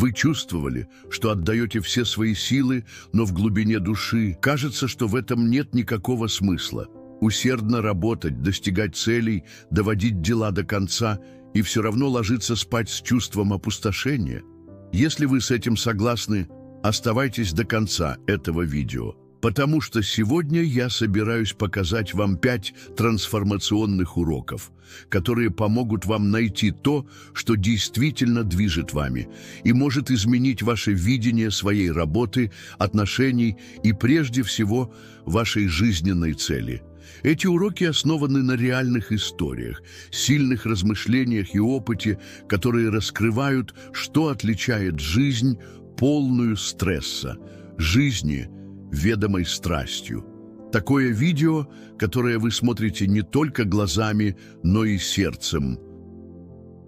Вы чувствовали, что отдаете все свои силы, но в глубине души кажется, что в этом нет никакого смысла. Усердно работать, достигать целей, доводить дела до конца и все равно ложиться спать с чувством опустошения? Если вы с этим согласны, оставайтесь до конца этого видео, потому что сегодня я собираюсь показать вам 5 трансформационных уроков, которые помогут вам найти то, что действительно движет вами и может изменить ваше видение своей работы, отношений и прежде всего вашей жизненной цели. Эти уроки основаны на реальных историях, сильных размышлениях и опыте, которые раскрывают, что отличает жизнь, полную стресса, жизни, ведомой страстью. Такое видео, которое вы смотрите не только глазами, но и сердцем.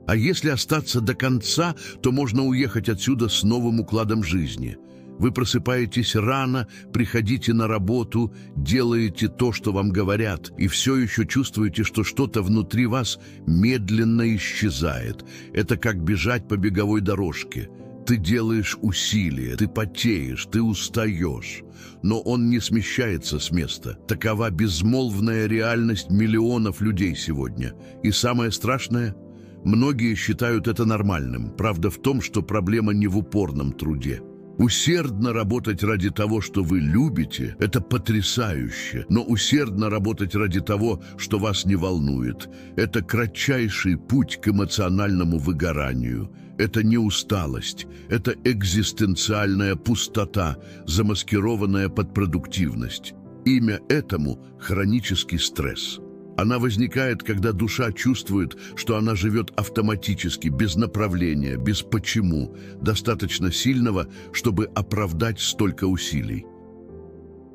А если остаться до конца, то можно уехать отсюда с новым укладом жизни. Вы просыпаетесь рано, приходите на работу, делаете то, что вам говорят, и все еще чувствуете, что что-то внутри вас медленно исчезает. Это как бежать по беговой дорожке. Ты делаешь усилия, ты потеешь, ты устаешь, но он не смещается с места. Такова безмолвная реальность миллионов людей сегодня. И самое страшное, многие считают это нормальным. Правда в том, что проблема не в упорном труде. Усердно работать ради того, что вы любите, это потрясающе, но усердно работать ради того, что вас не волнует, это кратчайший путь к эмоциональному выгоранию. Это не усталость, это экзистенциальная пустота, замаскированная под продуктивность. Имя этому – хронический стресс. Она возникает, когда душа чувствует, что она живет автоматически, без направления, без «почему», достаточно сильного, чтобы оправдать столько усилий.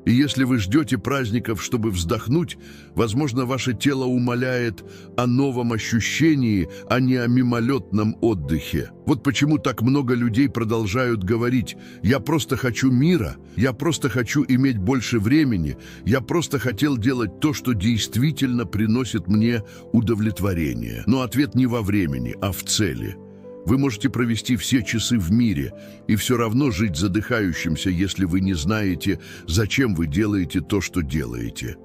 И если вы ждете праздников, чтобы вздохнуть, возможно, ваше тело умоляет о новом ощущении, а не о мимолетном отдыхе. Вот почему так много людей продолжают говорить: «Я просто хочу мира, я просто хочу иметь больше времени, я просто хотел делать то, что действительно приносит мне удовлетворение». Но ответ не во времени, а в цели. Вы можете провести все часы в мире и все равно жить задыхающимся, если вы не знаете, зачем вы делаете то, что делаете.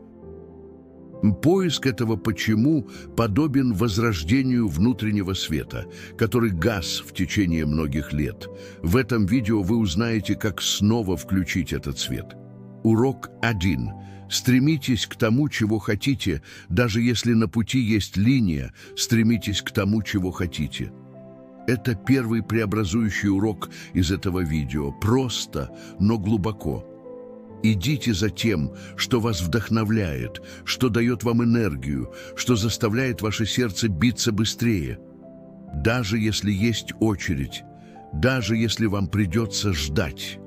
Поиск этого «почему» подобен возрождению внутреннего света, который гас в течение многих лет. В этом видео вы узнаете, как снова включить этот свет. Урок 1. Стремитесь к тому, чего хотите, даже если на пути есть линия, стремитесь к тому, чего хотите. Это первый преобразующий урок из этого видео. Просто, но глубоко. Идите за тем, что вас вдохновляет, что дает вам энергию, что заставляет ваше сердце биться быстрее. Даже если есть очередь, даже если вам придется ждать,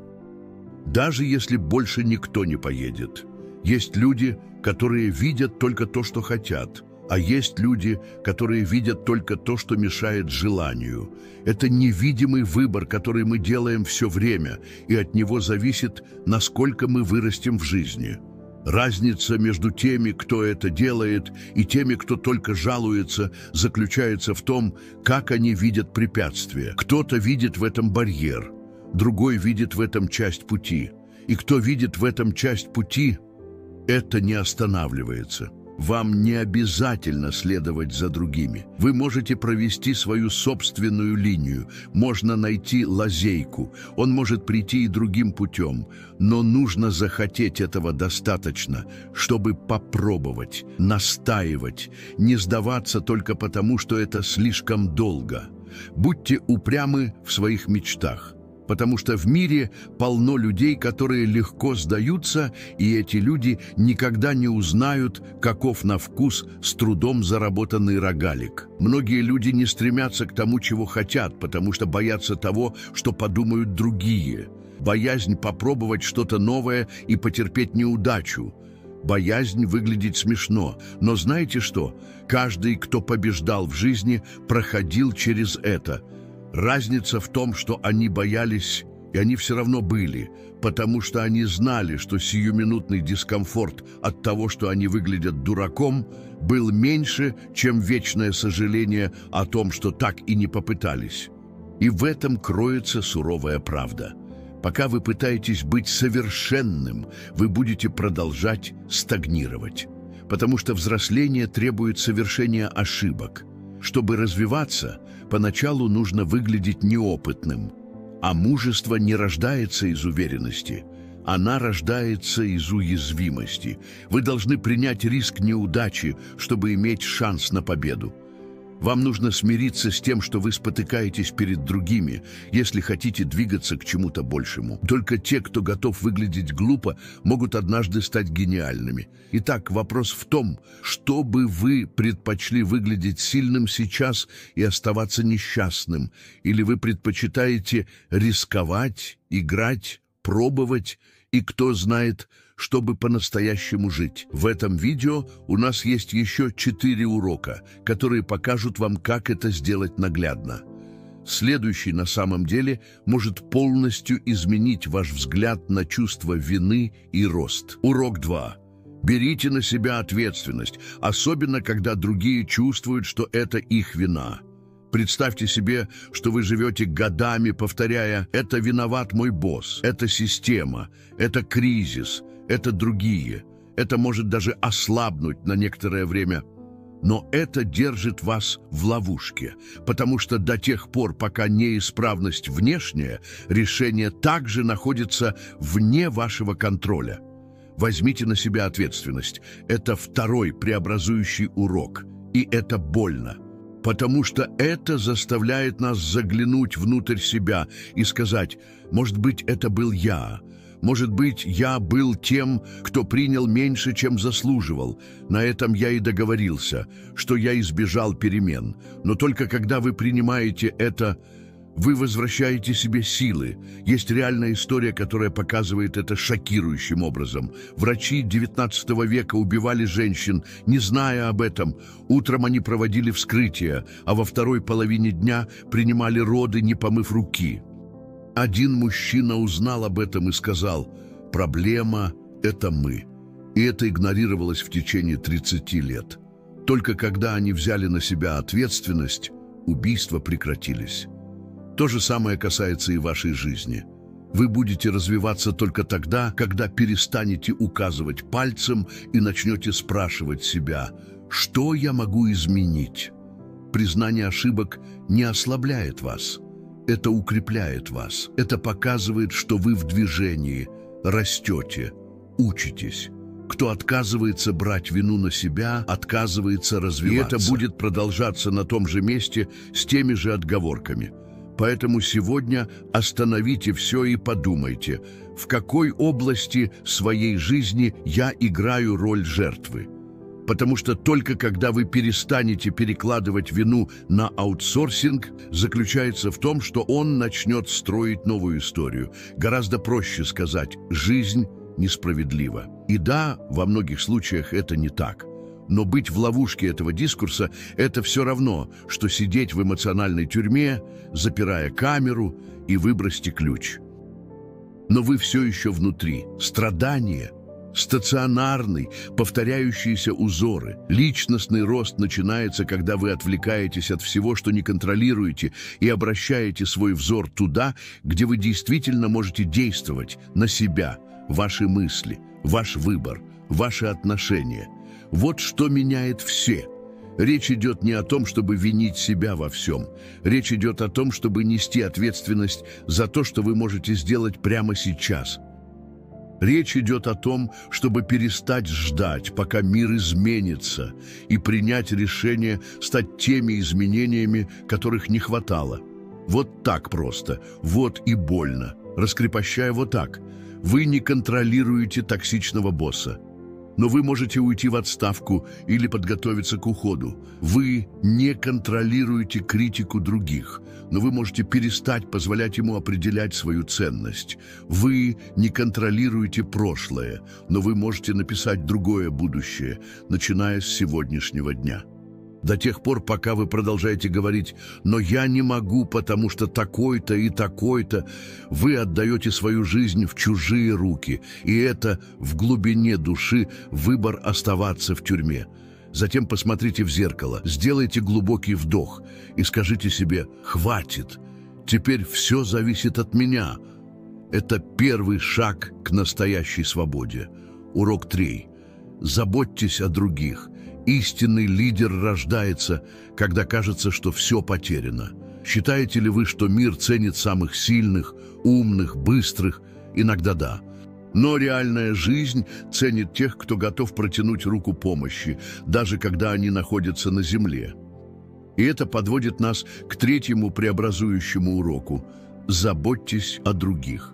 даже если больше никто не поедет. Есть люди, которые видят только то, что хотят. А есть люди, которые видят только то, что мешает желанию. Это невидимый выбор, который мы делаем все время, и от него зависит, насколько мы вырастем в жизни. Разница между теми, кто это делает, и теми, кто только жалуется, заключается в том, как они видят препятствия. Кто-то видит в этом барьер, другой видит в этом часть пути. И кто видит в этом часть пути, это не останавливается. Вам не обязательно следовать за другими. Вы можете провести свою собственную линию, можно найти лазейку, он может прийти и другим путем, но нужно захотеть этого достаточно, чтобы попробовать, настаивать, не сдаваться только потому, что это слишком долго. Будьте упрямы в своих мечтах. Потому что в мире полно людей, которые легко сдаются, и эти люди никогда не узнают, каков на вкус с трудом заработанный рогалик. Многие люди не стремятся к тому, чего хотят, потому что боятся того, что подумают другие. Боязнь попробовать что-то новое и потерпеть неудачу. Боязнь выглядеть смешно, но знаете что? Каждый, кто побеждал в жизни, проходил через это. Разница в том, что они боялись, и они все равно были, потому что они знали, что сиюминутный дискомфорт от того, что они выглядят дураком, был меньше, чем вечное сожаление о том, что так и не попытались. И в этом кроется суровая правда. Пока вы пытаетесь быть совершенным, вы будете продолжать стагнировать. Потому что взросление требует совершения ошибок. Чтобы развиваться, поначалу нужно выглядеть неопытным. А мужество не рождается из уверенности. Она рождается из уязвимости. Вы должны принять риск неудачи, чтобы иметь шанс на победу. Вам нужно смириться с тем, что вы спотыкаетесь перед другими, если хотите двигаться к чему-то большему. Только те, кто готов выглядеть глупо, могут однажды стать гениальными. Итак, вопрос в том, что бы вы предпочли выглядеть сильным сейчас и оставаться несчастным, или вы предпочитаете рисковать, играть, пробовать, и кто знает, чтобы по-настоящему жить. В этом видео у нас есть еще 4 урока, которые покажут вам, как это сделать наглядно. Следующий на самом деле может полностью изменить ваш взгляд на чувство вины и рост. Урок 2. Берите на себя ответственность, особенно когда другие чувствуют, что это их вина. Представьте себе, что вы живете годами, повторяя: «Это виноват мой босс, это система, это кризис, это другие». Это может даже ослабнуть на некоторое время. Но это держит вас в ловушке, потому что до тех пор, пока неисправность внешняя, решение также находится вне вашего контроля. Возьмите на себя ответственность. Это второй преобразующий урок, и это больно. Потому что это заставляет нас заглянуть внутрь себя и сказать: может быть, это был я. Может быть, я был тем, кто принял меньше, чем заслуживал. На этом я и договорился, что я избежал перемен. Но только когда вы принимаете это, вы возвращаете себе силы. Есть реальная история, которая показывает это шокирующим образом. Врачи XIX века убивали женщин, не зная об этом. Утром они проводили вскрытие, а во второй половине дня принимали роды, не помыв руки. Один мужчина узнал об этом и сказал: «Проблема – это мы». И это игнорировалось в течение 30 лет. Только когда они взяли на себя ответственность, убийства прекратились. То же самое касается и вашей жизни. Вы будете развиваться только тогда, когда перестанете указывать пальцем и начнете спрашивать себя: что я могу изменить? Признание ошибок не ослабляет вас. Это укрепляет вас. Это показывает, что вы в движении, растете, учитесь. Кто отказывается брать вину на себя, отказывается развиваться. И это будет продолжаться на том же месте с теми же отговорками. Поэтому сегодня остановите все и подумайте, в какой области своей жизни я играю роль жертвы. Потому что только когда вы перестанете перекладывать вину на аутсорсинг, заключается в том, что он начнет строить новую историю. Гораздо проще сказать: «Жизнь несправедлива». И да, во многих случаях это не так. Но быть в ловушке этого дискурса – это все равно, что сидеть в эмоциональной тюрьме, запирая камеру, и выбросьте ключ. Но вы все еще внутри. Страдание, стационарный, повторяющиеся узоры. Личностный рост начинается, когда вы отвлекаетесь от всего, что не контролируете, и обращаете свой взор туда, где вы действительно можете действовать на себя, ваши мысли, ваш выбор, ваши отношения. Вот что меняет все. Речь идет не о том, чтобы винить себя во всем. Речь идет о том, чтобы нести ответственность за то, что вы можете сделать прямо сейчас. Речь идет о том, чтобы перестать ждать, пока мир изменится, и принять решение стать теми изменениями, которых не хватало. Вот так просто, вот и больно. Раскрепощая вот так. Вы не контролируете токсичного босса. Но вы можете уйти в отставку или подготовиться к уходу. Вы не контролируете критику других, но вы можете перестать позволять ему определять свою ценность. Вы не контролируете прошлое, но вы можете написать другое будущее, начиная с сегодняшнего дня. До тех пор, пока вы продолжаете говорить: «Но я не могу, потому что такой-то и такой-то», вы отдаете свою жизнь в чужие руки, и это в глубине души выбор оставаться в тюрьме. Затем посмотрите в зеркало, сделайте глубокий вдох и скажите себе: «Хватит». Теперь все зависит от меня. Это первый шаг к настоящей свободе. Урок 3. Заботьтесь о других. Истинный лидер рождается, когда кажется, что все потеряно. Считаете ли вы, что мир ценит самых сильных, умных, быстрых? Иногда да. Но реальная жизнь ценит тех, кто готов протянуть руку помощи, даже когда они находятся на земле. И это подводит нас к третьему преобразующему уроку. Заботьтесь о других.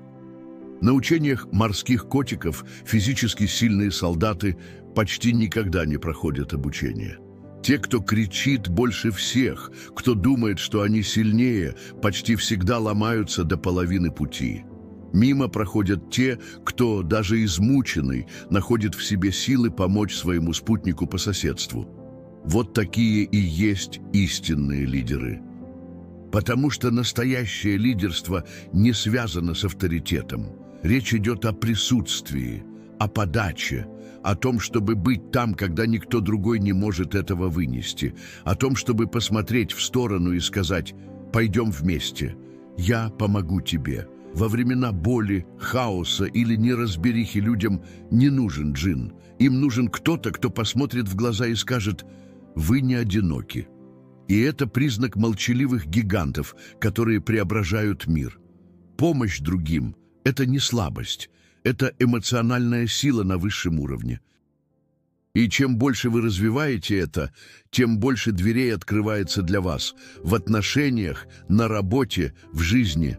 На учениях морских котиков физически сильные солдаты почти никогда не проходят обучение. Те, кто кричит больше всех, кто думает, что они сильнее, почти всегда ломаются до половины пути. Мимо проходят те, кто, даже измученный, находит в себе силы помочь своему спутнику по соседству. Вот такие и есть истинные лидеры. Потому что настоящее лидерство не связано с авторитетом. Речь идет о присутствии, о подаче, о том, чтобы быть там, когда никто другой не может этого вынести, о том, чтобы посмотреть в сторону и сказать «пойдем вместе, я помогу тебе». Во времена боли, хаоса или неразберихи людям не нужен джин. Им нужен кто-то, кто посмотрит в глаза и скажет «Вы не одиноки». И это признак молчаливых гигантов, которые преображают мир. Помощь другим – это не слабость, это эмоциональная сила на высшем уровне. И чем больше вы развиваете это, тем больше дверей открывается для вас в отношениях, на работе, в жизни.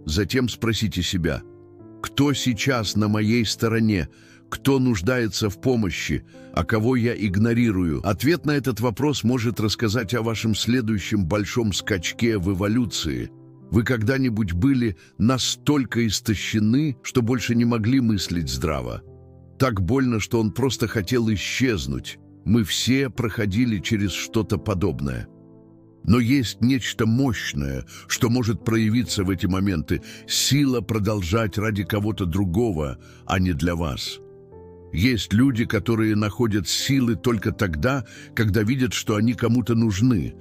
Затем спросите себя, кто сейчас на моей стороне, кто нуждается в помощи, а кого я игнорирую? Ответ на этот вопрос может рассказать о вашем следующем большом скачке в эволюции. Вы когда-нибудь были настолько истощены, что больше не могли мыслить здраво? Так больно, что он просто хотел исчезнуть. Мы все проходили через что-то подобное. Но есть нечто мощное, что может проявиться в эти моменты. Сила продолжать ради кого-то другого, а не для вас. Есть люди, которые находят силы только тогда, когда видят, что они кому-то нужны.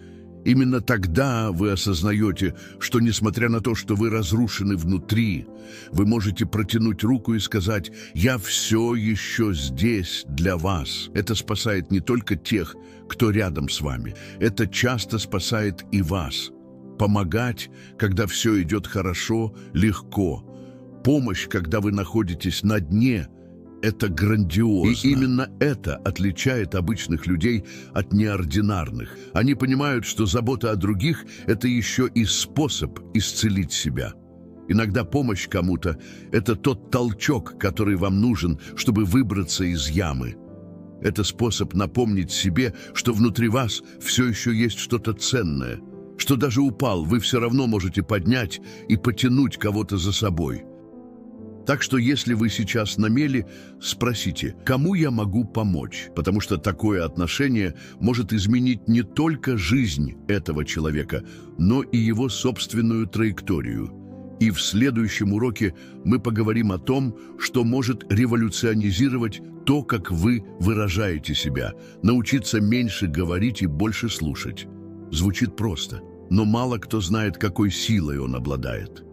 Именно тогда вы осознаете, что, несмотря на то, что вы разрушены внутри, вы можете протянуть руку и сказать «Я все еще здесь для вас». Это спасает не только тех, кто рядом с вами. Это часто спасает и вас. Помогать, когда все идет хорошо, легко. Помощь, когда вы находитесь на дне – это грандиозно. И именно это отличает обычных людей от неординарных. Они понимают, что забота о других – это еще и способ исцелить себя. Иногда помощь кому-то – это тот толчок, который вам нужен, чтобы выбраться из ямы. Это способ напомнить себе, что внутри вас все еще есть что-то ценное, что даже упал, вы все равно можете поднять и потянуть кого-то за собой. Так что если вы сейчас на мели, спросите, кому я могу помочь, потому что такое отношение может изменить не только жизнь этого человека, но и его собственную траекторию. И в следующем уроке мы поговорим о том, что может революционизировать то, как вы выражаете себя, научиться меньше говорить и больше слушать. Звучит просто, но мало кто знает, какой силой он обладает.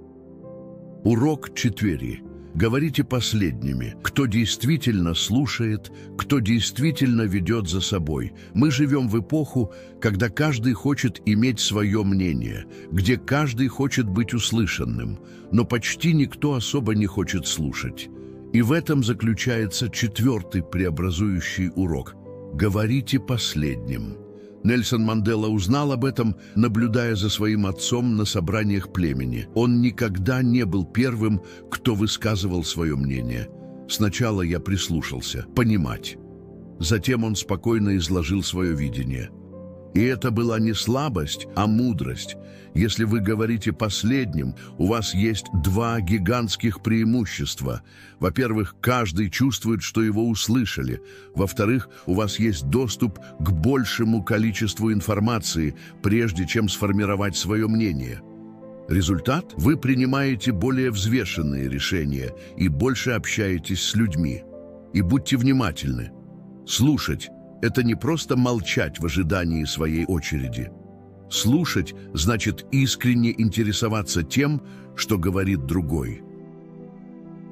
Урок 4. Говорите последними, кто действительно слушает, кто действительно ведет за собой. Мы живем в эпоху, когда каждый хочет иметь свое мнение, где каждый хочет быть услышанным, но почти никто особо не хочет слушать. И в этом заключается 4-й преобразующий урок. Говорите последним. Нельсон Мандела узнал об этом, наблюдая за своим отцом на собраниях племени. Он никогда не был первым, кто высказывал свое мнение. Сначала я прислушался, понимать. Затем он спокойно изложил свое видение. И это была не слабость, а мудрость. Если вы говорите последним, у вас есть 2 гигантских преимущества. Во-первых, каждый чувствует, что его услышали. Во-вторых, у вас есть доступ к большему количеству информации, прежде чем сформировать свое мнение. Результат – вы принимаете более взвешенные решения и больше общаетесь с людьми. И будьте внимательны. Слушать – это не просто молчать в ожидании своей очереди. Слушать значит искренне интересоваться тем, что говорит другой.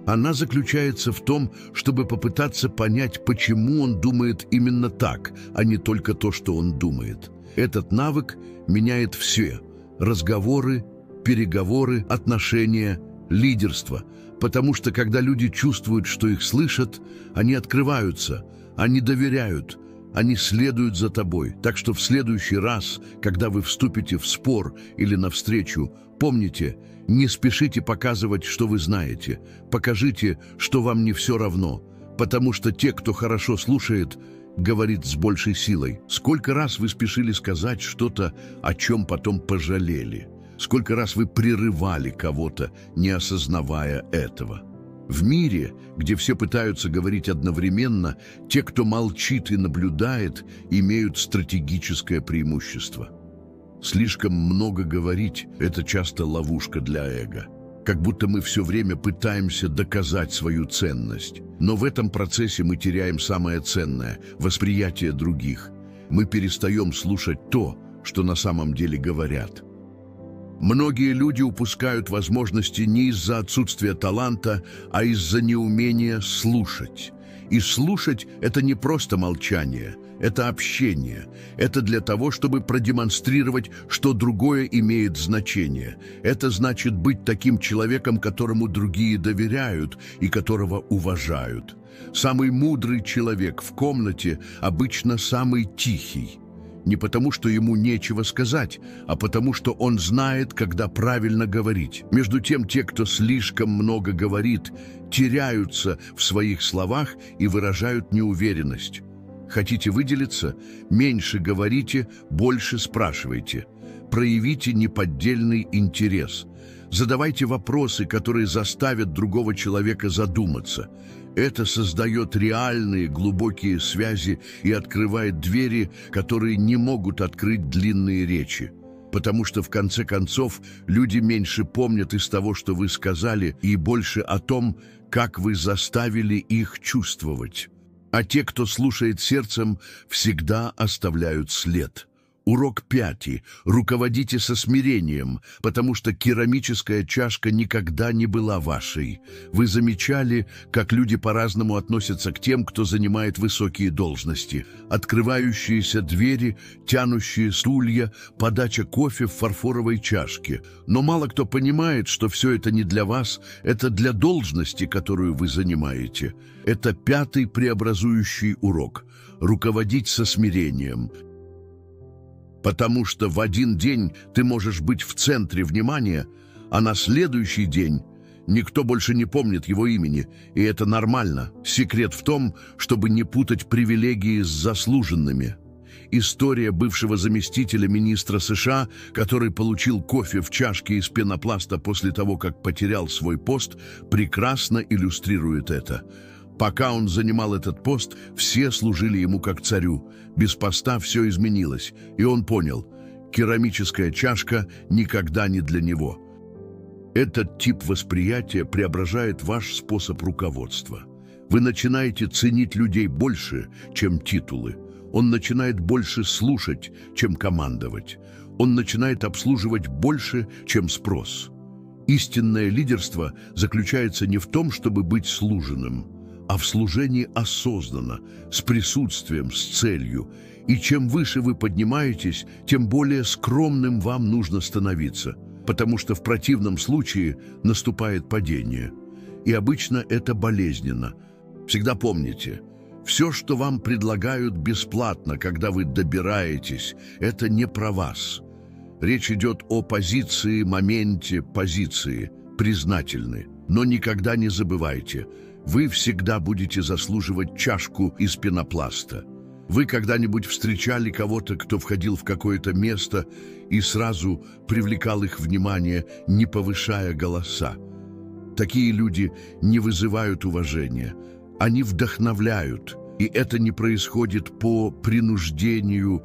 Она заключается в том, чтобы попытаться понять, почему он думает именно так, а не только то, что он думает. Этот навык меняет все – разговоры, переговоры, отношения, лидерство. Потому что когда люди чувствуют, что их слышат, они открываются, они доверяют, они следуют за тобой. Так что в следующий раз, когда вы вступите в спор или навстречу, помните, не спешите показывать, что вы знаете. Покажите, что вам не все равно, потому что те, кто хорошо слушает, говорит с большей силой. Сколько раз вы спешили сказать что-то, о чем потом пожалели? Сколько раз вы прерывали кого-то, не осознавая этого? В мире, где все пытаются говорить одновременно, те, кто молчит и наблюдает, имеют стратегическое преимущество. Слишком много говорить – это часто ловушка для эго. Как будто мы все время пытаемся доказать свою ценность. Но в этом процессе мы теряем самое ценное – восприятие других. Мы перестаем слушать то, что на самом деле говорят. Многие люди упускают возможности не из-за отсутствия таланта, а из-за неумения слушать. И слушать – это не просто молчание, это общение. Это для того, чтобы продемонстрировать, что другое имеет значение. Это значит быть таким человеком, которому другие доверяют и которого уважают. Самый мудрый человек в комнате обычно самый тихий. Не потому, что ему нечего сказать, а потому, что он знает, когда правильно говорить. Между тем, те, кто слишком много говорит, теряются в своих словах и выражают неуверенность. Хотите выделиться? Меньше говорите, больше спрашивайте. Проявите неподдельный интерес. Задавайте вопросы, которые заставят другого человека задуматься. Это создает реальные глубокие связи и открывает двери, которые не могут открыть длинные речи. Потому что, в конце концов, люди меньше помнят из того, что вы сказали, и больше о том, как вы заставили их чувствовать. А те, кто слушает сердцем, всегда оставляют след. Урок 5. Руководите со смирением, потому что керамическая чашка никогда не была вашей. Вы замечали, как люди по-разному относятся к тем, кто занимает высокие должности. Открывающиеся двери, тянущие стулья, подача кофе в фарфоровой чашке. Но мало кто понимает, что все это не для вас, это для должности, которую вы занимаете. Это 5-й преобразующий урок. Руководить со смирением. Потому что в один день ты можешь быть в центре внимания, а на следующий день никто больше не помнит его имени, и это нормально. Секрет в том, чтобы не путать привилегии с заслуженными. История бывшего заместителя министра США, который получил кофе в чашке из пенопласта после того, как потерял свой пост, прекрасно иллюстрирует это. Пока он занимал этот пост, все служили ему как царю. Без поста все изменилось, и он понял – керамическая чашка никогда не для него. Этот тип восприятия преображает ваш способ руководства. Вы начинаете ценить людей больше, чем титулы. Он начинает больше слушать, чем командовать. Он начинает обслуживать больше, чем спрос. Истинное лидерство заключается не в том, чтобы быть служенным, а в служении осознанно, с присутствием, с целью. И чем выше вы поднимаетесь, тем более скромным вам нужно становиться, потому что в противном случае наступает падение. И обычно это болезненно. Всегда помните, все, что вам предлагают бесплатно, когда вы добираетесь, это не про вас. Речь идет о позиции, моменте, позиции, признательны. Но никогда не забывайте – вы всегда будете заслуживать чашку из пенопласта. Вы когда-нибудь встречали кого-то, кто входил в какое-то место и сразу привлекал их внимание, не повышая голоса? Такие люди не вызывают уважения. Они вдохновляют, и это не происходит по принуждению.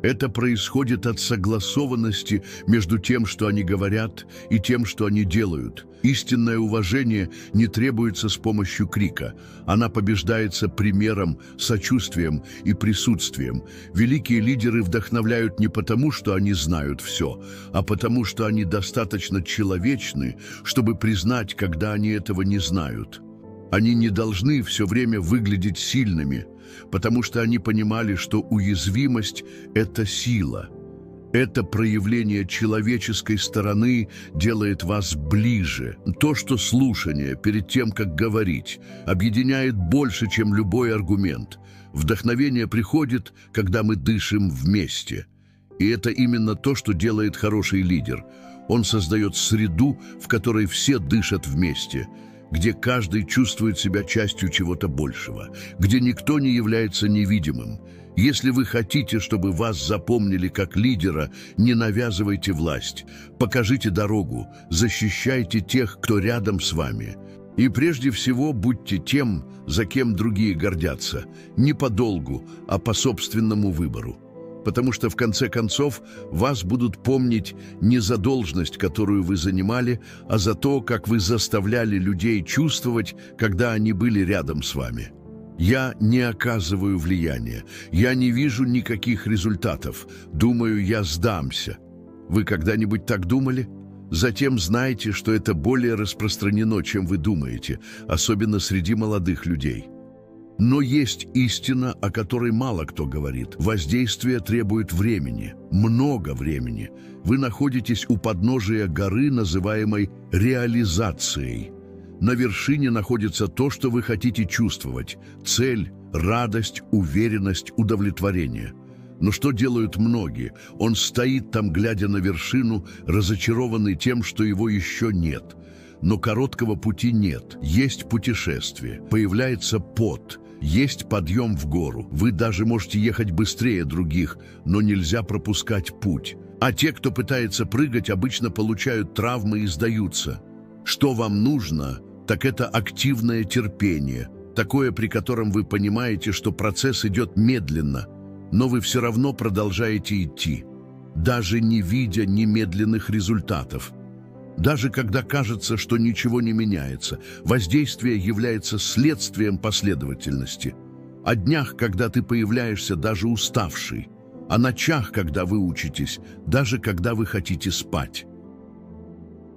Это происходит от согласованности между тем, что они говорят, и тем, что они делают. Истинное уважение не требуется с помощью крика. Она побеждается примером, сочувствием и присутствием. Великие лидеры вдохновляют не потому, что они знают все, а потому, что они достаточно человечны, чтобы признать, когда они этого не знают. Они не должны все время выглядеть сильными, потому что они понимали, что уязвимость – это сила. Это проявление человеческой стороны делает вас ближе. То, что слушание перед тем, как говорить, объединяет больше, чем любой аргумент. Вдохновение приходит, когда мы дышим вместе. И это именно то, что делает хороший лидер. Он создает среду, в которой все дышат вместе, где каждый чувствует себя частью чего-то большего, где никто не является невидимым. Если вы хотите, чтобы вас запомнили как лидера, не навязывайте власть, покажите дорогу, защищайте тех, кто рядом с вами. И прежде всего будьте тем, за кем другие гордятся, не по долгу, а по собственному выбору. Потому что в конце концов вас будут помнить не за должность, которую вы занимали, а за то, как вы заставляли людей чувствовать, когда они были рядом с вами. Я не оказываю влияния, я не вижу никаких результатов, думаю, я сдамся. Вы когда-нибудь так думали? Затем знайте, что это более распространено, чем вы думаете, особенно среди молодых людей. Но есть истина, о которой мало кто говорит. Воздействие требует времени, много времени. Вы находитесь у подножия горы, называемой реализацией. На вершине находится то, что вы хотите чувствовать – цель, радость, уверенность, удовлетворение. Но что делают многие? Он стоит там, глядя на вершину, разочарованный тем, что его еще нет. Но короткого пути нет, есть путешествие, появляется пот. Есть подъем в гору. Вы даже можете ехать быстрее других, но нельзя пропускать путь. А те, кто пытается прыгать, обычно получают травмы и сдаются. Что вам нужно, так это активное терпение, такое, при котором вы понимаете, что процесс идет медленно, но вы все равно продолжаете идти, даже не видя немедленных результатов. Даже когда кажется, что ничего не меняется, воздействие является следствием последовательности. О днях, когда ты появляешься даже уставший, о ночах, когда вы учитесь, даже когда вы хотите спать.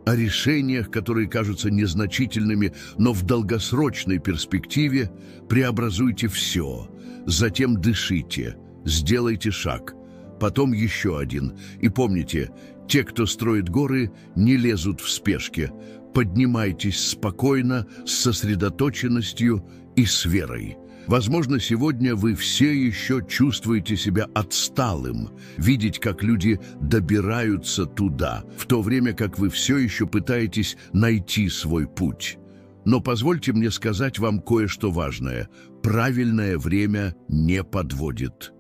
О решениях, которые кажутся незначительными, но в долгосрочной перспективе преобразуйте все. Затем дышите, сделайте шаг, потом еще один. И помните, те, кто строит горы, не лезут в спешке. Поднимайтесь спокойно, с сосредоточенностью и с верой. Возможно, сегодня вы все еще чувствуете себя отсталым, видеть, как люди добираются туда, в то время как вы все еще пытаетесь найти свой путь. Но позвольте мне сказать вам кое-что важное. Правильное время не подводит.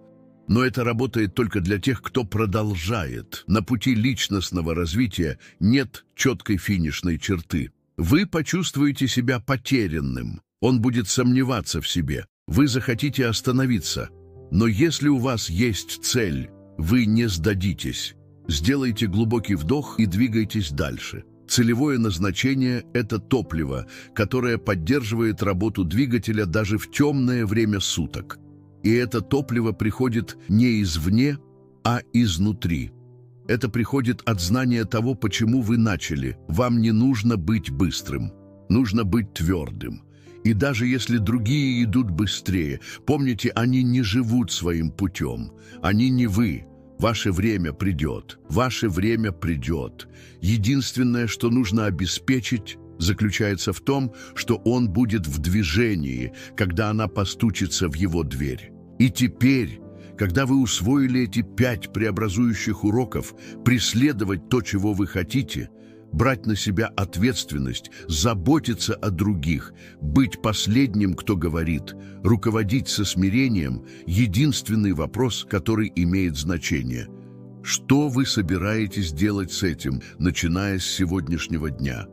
Но это работает только для тех, кто продолжает. На пути личностного развития нет четкой финишной черты. Вы почувствуете себя потерянным. Он будет сомневаться в себе. Вы захотите остановиться. Но если у вас есть цель, вы не сдадитесь. Сделайте глубокий вдох и двигайтесь дальше. Целевое назначение – это топливо, которое поддерживает работу двигателя даже в темное время суток. И это топливо приходит не извне, а изнутри. Это приходит от знания того, почему вы начали. Вам не нужно быть быстрым, нужно быть твердым. И даже если другие идут быстрее, помните, они не живут своим путем. Они не вы. Ваше время придет. Ваше время придет. Единственное, что нужно обеспечить, заключается в том, что он будет в движении, когда она постучится в его дверь. И теперь, когда вы усвоили эти 5 преобразующих уроков, преследовать то, чего вы хотите, брать на себя ответственность, заботиться о других, быть последним, кто говорит, руководить со смирением – единственный вопрос, который имеет значение. Что вы собираетесь делать с этим, начиная с сегодняшнего дня?